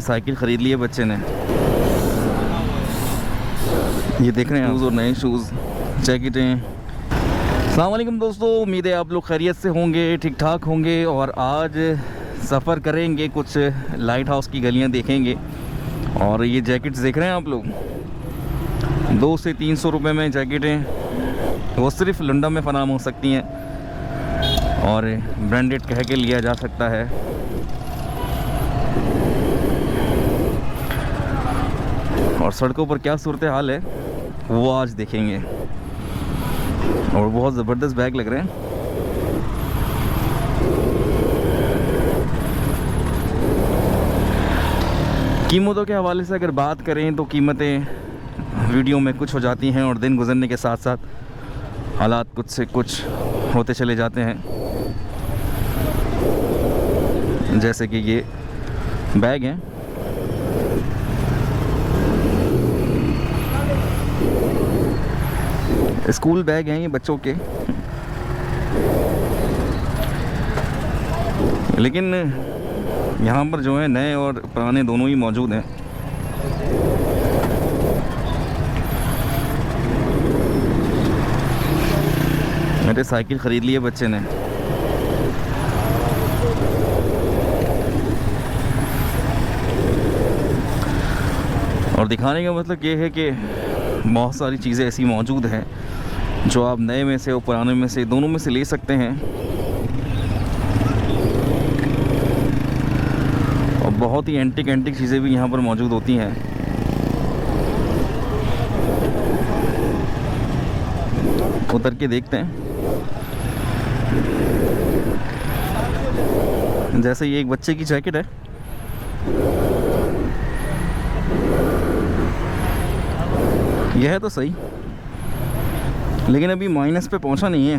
Cycle ख़रीद ली है बच्चे ने। ये देख रहे हैं शूज़ और नए शूज़, जैकेटें। अस्सलाम वालेकुम दोस्तों, उम्मीद है आप लोग खैरियत से होंगे, ठीक ठाक होंगे। और आज सफ़र करेंगे, कुछ लाइट हाउस की गलियां देखेंगे। और ये जैकेट्स देख रहे हैं आप लोग, 200 से 300 रुपये में जैकेटें, वो सिर्फ लंडा में फराम हो सकती हैं और ब्रांडेड कह के लिया जा सकता है। और सड़कों पर क्या सूरत हाल है वो आज देखेंगे। और बहुत ज़बरदस्त बैग लग रहे हैं। कीमतों के हवाले से अगर बात करें तो कीमतें वीडियो में कुछ हो जाती हैं और दिन गुजरने के साथ साथ हालात कुछ से कुछ होते चले जाते हैं। जैसे कि ये बैग हैं, स्कूल बैग हैं ये बच्चों के, लेकिन यहाँ पर जो है नए और पुराने दोनों ही मौजूद हैं। मेरे साइकिल ख़रीद ली है बच्चे ने। और दिखाने का मतलब ये है कि बहुत सारी चीज़ें ऐसी मौजूद हैं जो आप नए में से और पुराने में से, दोनों में से ले सकते हैं। और बहुत ही एंटिक चीज़ें भी यहाँ पर मौजूद होती हैं। उतर के देखते हैं। जैसे ये एक बच्चे की जैकेट है, यह है तो सही, लेकिन अभी माइनस पे पहुंचा नहीं है।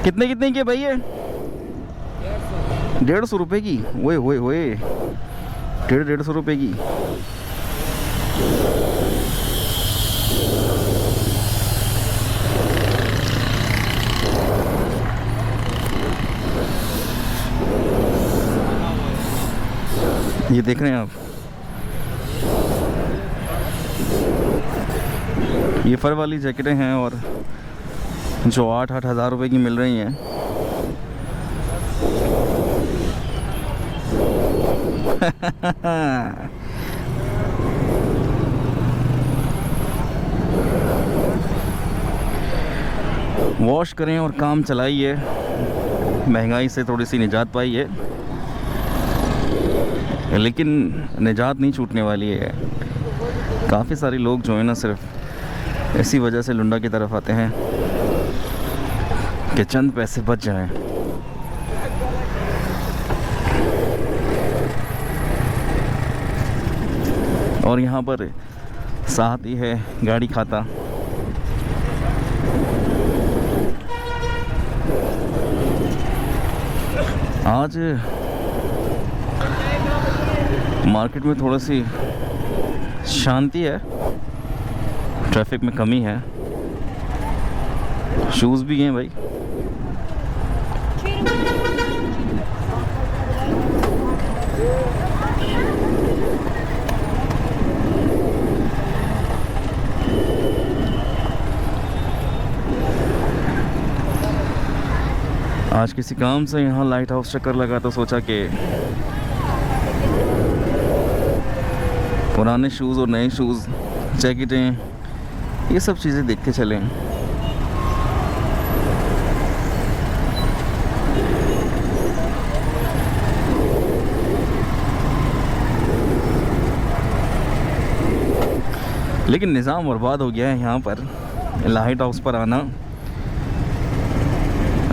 कितने की भाई है? 150 रुपये की। ओए होए होए, 150 रुपये की। ये देख रहे हैं आप, ये फर वाली जैकेटें हैं और जो 8-8 हज़ार रुपये की मिल रही हैं। वॉश करें और काम चलाइए, महंगाई से थोड़ी सी निजात पाई है, लेकिन निजात नहीं छूटने वाली है। काफ़ी सारे लोग जो है ना सिर्फ इसी वजह से लुंडा की तरफ आते हैं कि चंद पैसे बच जाएं। और यहाँ पर साथ ही है गाड़ी खाता। आज मार्केट में थोड़ी सी शांति है, ट्रैफिक में कमी है। शूज़ भी हैं भाई। आज किसी काम से यहाँ लाइट हाउस चक्कर लगा तो सोचा कि पुराने शूज़ और नए शूज़, जैकेटें, ये सब चीज़ें देखते चलें। लेकिन निज़ाम बर्बाद हो गया है यहाँ पर। लाइट हाउस पर आना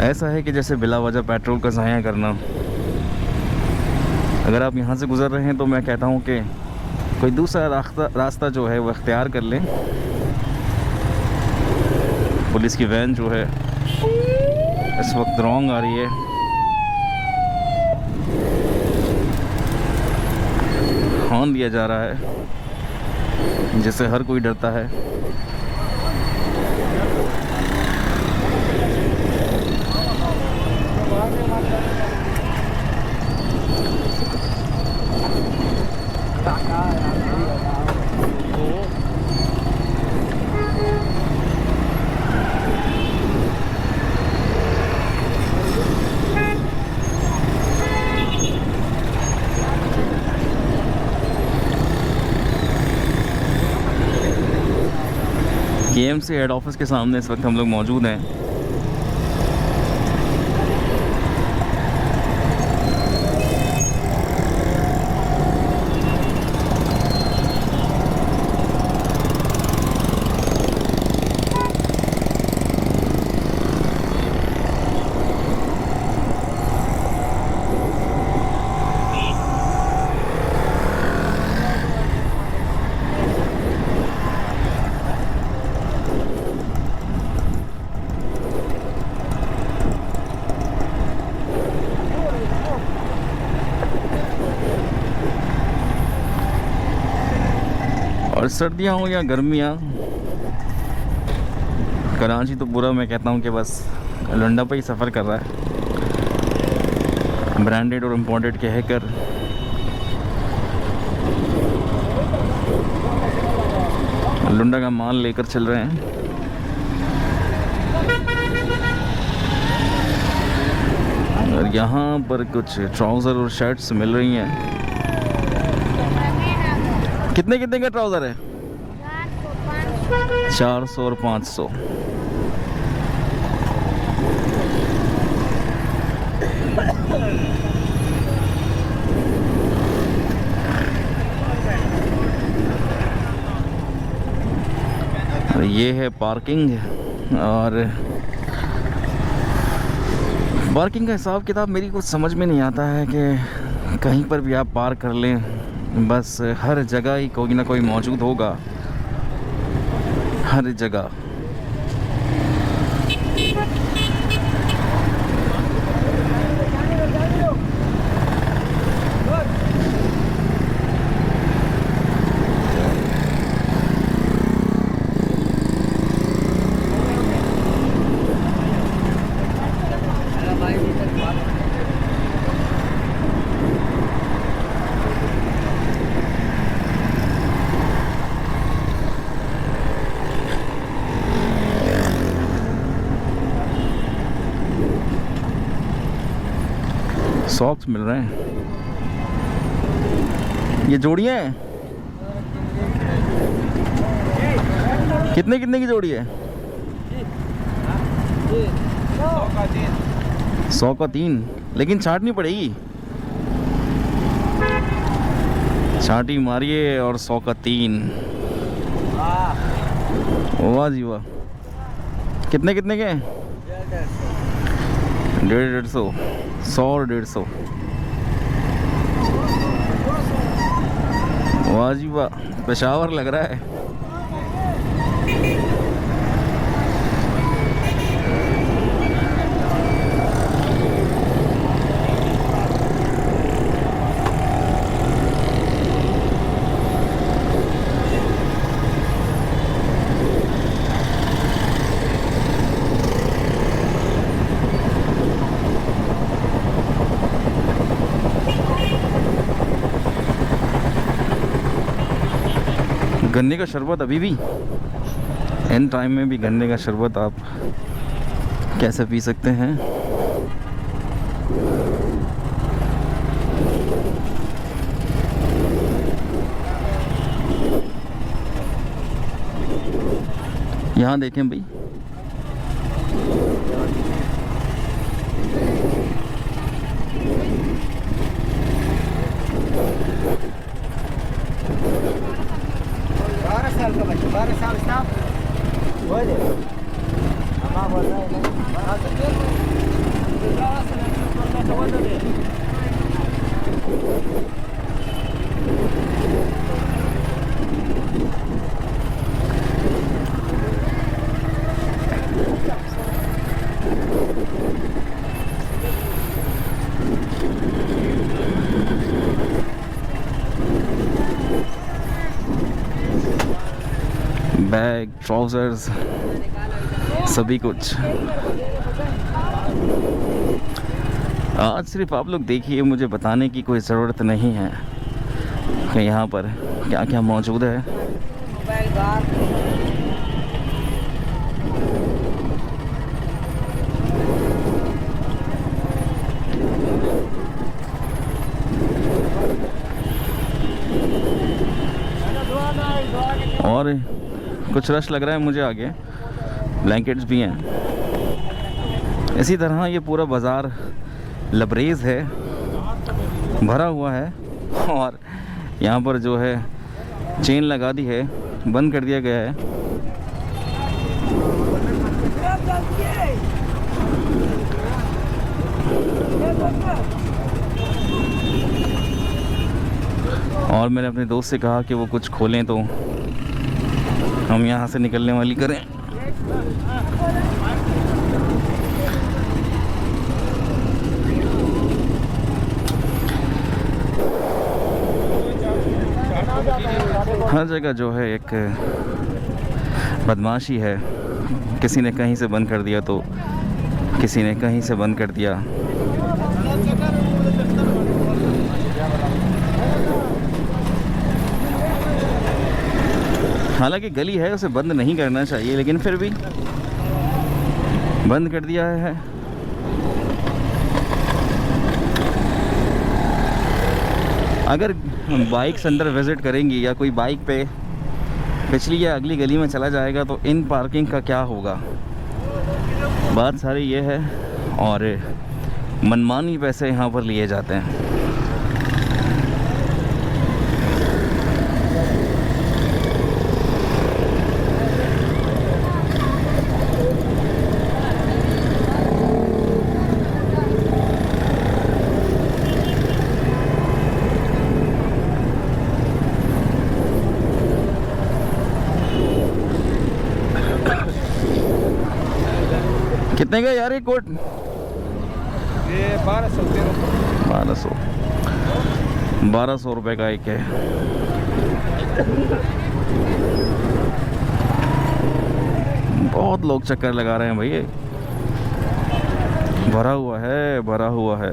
ऐसा है कि जैसे बिला वजह पेट्रोल का ज़ाया करना। अगर आप यहाँ से गुज़र रहे हैं तो मैं कहता हूँ कि कोई दूसरा रास्ता जो है वो इख्तियार कर लें। पुलिस की वैन जो है इस वक्त रॉन्ग आ रही है। हॉर्न दिया जा रहा है जिससे हर कोई डरता है। KMC हेड ऑफिस के सामने इस वक्त हम लोग मौजूद हैं। और सर्दियाँ हो या गर्मियाँ, कराची तो पूरा मैं कहता हूँ कि बस लंडा पे ही सफ़र कर रहा है, ब्रांडेड और इम्पोर्टेड कहकर। लुंडा का माल लेकर चल रहे हैं। और यहाँ पर कुछ ट्राउज़र और शर्ट्स मिल रही हैं। कितने कितने का ट्राउज़र है? 400 और 500। ये है पार्किंग। और पार्किंग का हिसाब किताब मेरी कुछ समझ में नहीं आता है कि कहीं पर भी आप पार्क कर लें, बस हर जगह ही कोई ना कोई मौजूद होगा, हर जगह। सॉक्स मिल रहे हैं। ये जोड़ियाँ हैं, कितने कितने की जोड़ी है? 100 का 3, लेकिन छाटनी पड़ेगी। छाटी मारिए और 100 का 3। वाह जी वाह। कितने कितने के हैं? 150, 100 और 150। वाह जी वाह, पेशावर लग रहा है। गन्ने का शरबत अभी भी एन टाइम में भी गन्ने का शरबत आप कैसे पी सकते हैं? यहाँ देखें भाई, बैग, ट्राउजर्स, सभी कुछ। आज सिर्फ आप लोग देखिए, मुझे बताने की कोई ज़रूरत नहीं है कि यहाँ पर क्या क्या मौजूद है। और कुछ रश लग रहा है मुझे आगे, ब्लैंकेट्स भी हैं। इसी तरह ये पूरा बाज़ार लबरेज़ है, भरा हुआ है। और यहाँ पर जो है चेन लगा दी है, बंद कर दिया गया है। और मैंने अपने दोस्त से कहा कि वो कुछ खोलें तो हम यहाँ से निकलने वाली करें। हर जगह जो है एक बदमाशी है, किसी ने कहीं से बंद कर दिया तो किसी ने कहीं से बंद कर दिया। हालांकि गली है, उसे बंद नहीं करना चाहिए, लेकिन फिर भी बंद कर दिया है। अगर बाइक्स अंदर विज़िट करेंगी या कोई बाइक पे पिछली या अगली गली में चला जाएगा तो इन पार्किंग का क्या होगा। बात सारी ये है, और मनमानी पैसे यहाँ पर लिए जाते हैं। कितने का यार ये कोट? ये 1200 रुपये का एक है। बहुत लोग चक्कर लगा रहे हैं भाई, भरा हुआ है, भरा हुआ है।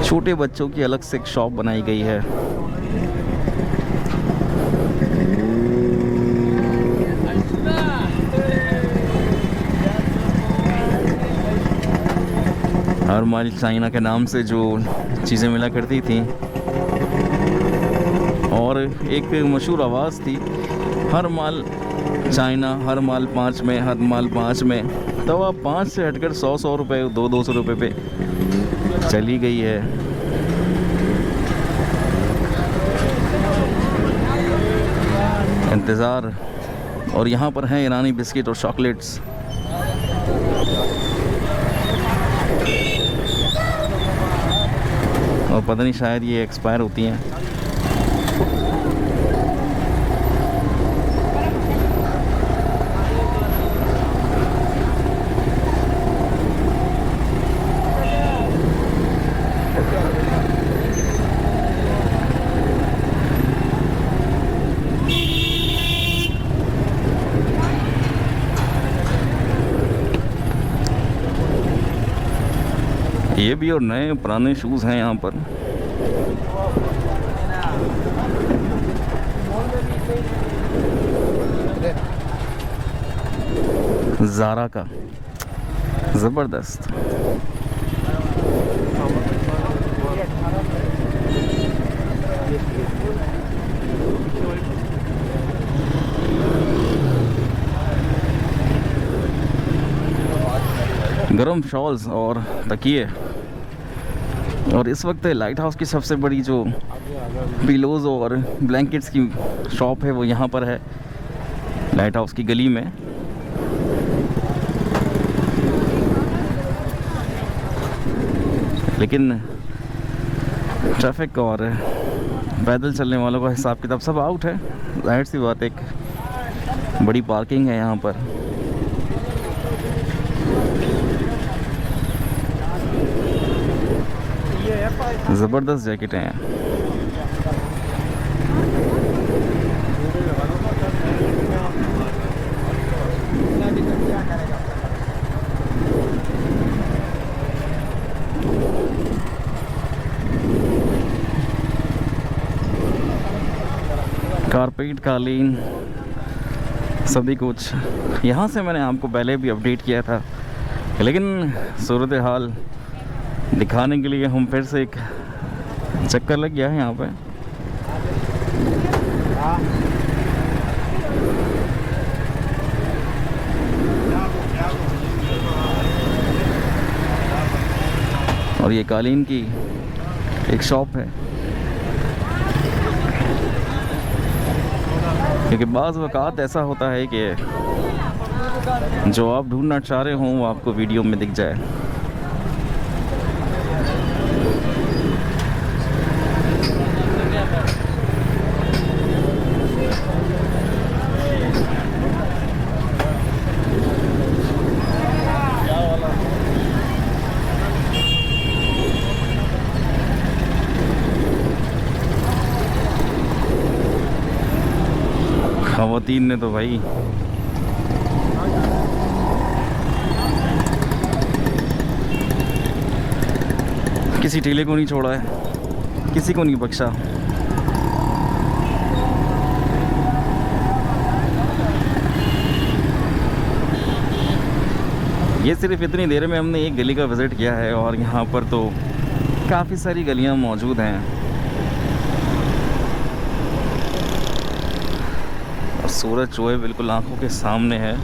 छोटे बच्चों की अलग से एक शॉप बनाई गई है। हर माल चाइना के नाम से जो चीज़ें मिला करती थी, और एक मशहूर आवाज़ थी, हर माल चाइना, हर माल 5 में, हर माल 5 में। तो अब 5 से हटकर 100 रुपये, 200 रुपये पे चली गई है। इंतज़ार। और यहाँ पर हैं ईरानी बिस्किट और चॉकलेट्स। और पता नहीं, शायद ये एक्सपायर होती हैं। ये भी और नए पुराने शूज़ हैं यहाँ पर। ज़ारा का ज़बरदस्त। गरम शॉल्स और तकिए। और इस वक्त लाइट हाउस की सबसे बड़ी जो पिलोज़ और ब्लैंकेट्स की शॉप है वो यहाँ पर है, लाइट हाउस की गली में। लेकिन ट्रैफिक और पैदल चलने वालों का हिसाब किताब सब आउट है। जाहिर सी बात, एक बड़ी पार्किंग है यहाँ पर। ज़बरदस्त जैकेटें हैं। कारपेट, कालीन, सभी कुछ यहाँ से मैंने आपको पहले भी अपडेट किया था, लेकिन सूरत हाल दिखाने के लिए हम फिर से एक चक्कर लग गया है यहाँ पे। और ये कालीन की एक शॉप है, क्योंकि बाज़ वक़ात ऐसा होता है कि जो आप ढूंढना चाह रहे हों वो आपको वीडियो में दिख जाए। ख़वातीन ने तो भाई किसी ठेले को नहीं छोड़ा है, किसी को नहीं बख्शा। ये सिर्फ इतनी देर में हमने एक गली का विज़िट किया है और यहाँ पर तो काफ़ी सारी गलियाँ मौजूद हैं और सूरज जो है बिल्कुल आंखों के सामने है।